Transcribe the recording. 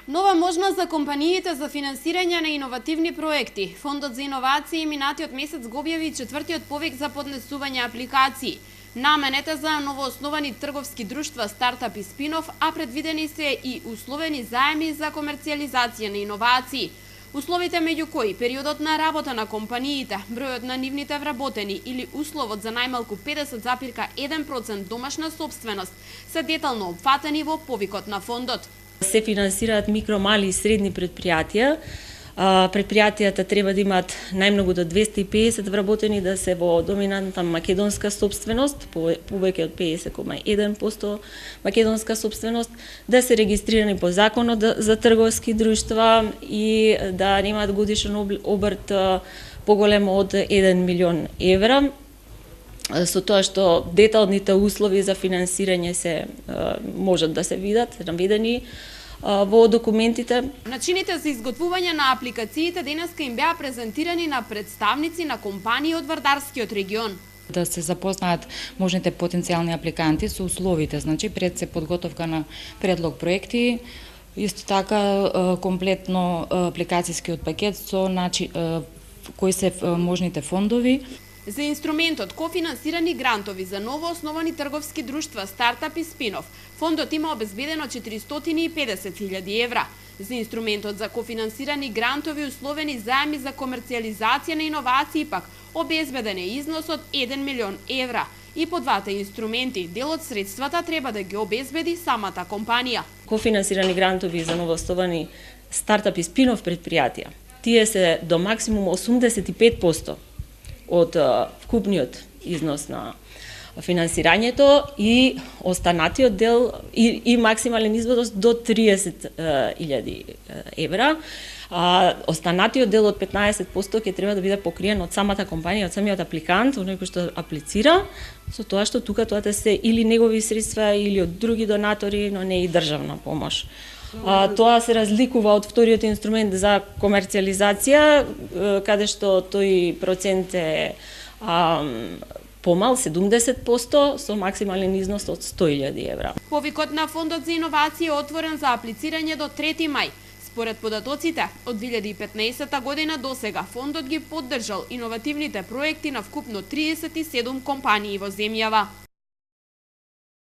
Нова можност за компаниите за финансирање на иновативни проекти. Фондот за иновации минатиот месец го објави четвртиот повик за поднесување апликации. Наменета за новоосновани трговски друштва, стартап и спинов, а предвидени се и условени заеми за комерцијализација на иновации. Условите меѓу кои периодот на работа на компаниите, бројот на нивните вработени или условот за најмалку 50,1% домашна собственост се детално опфатени во повикот на фондот. Се финансираат микро, мали и средни предпријатија. Предпријатијата треба да имаат најмногу до 250 вработени, да се во доминантна македонска собственост, повеќе од 50,1% македонска собственост, да се регистрирани по законот за трговски друштва и да немаат годишен обрт поголем од 1 милион евра. Со тоа што деталните услови за финансирање се можат да се видат, наведени во документите. Начините за изготвување на апликациите денеска им беа презентирани на представници на компании од Вардарскиот регион. Да се запознаат можните потенцијални апликанти со условите, значи пред се подготовка на предлог проекти, исто така комплетно апликацијскиот пакет со кои се можните фондови. За инструментот кофинансирани грантови за новооосновани трговски друштва, стартап и спинов, фондот има обезбедено 450.000 евра. За инструментот за кофинансирани грантови условени заеми за комерцијализација на иновации пак обезбеден е износ од 1 милион евра. И по двата инструменти дел од средствата треба да ги обезбеди самата компанија. Кофинансирани грантови за новооосновани стартап и спинов предпријатија, тие се до максимум 85% од вкупниот износ на финансирањето и останатиот дел и максимален износ до 30.000 евра. Останатиот дел од 15% ќе треба да биде покриен од самата компанија, од самиот апликант, оној кој што аплицира, со тоа што тука тоа се или негови средства или од други донатори, но не и државна помош. Тоа се разликува од вториот инструмент за комерцијализација, каде што тој процент е помал, 70%, со максимален износ од 100.000 евра. Повикот на Фондот за иновации е отворен за аплицирање до 3 мај. Според податоците, од 2015 година до сега фондот ги поддржал иновативните проекти на вкупно 37 компании во земјава.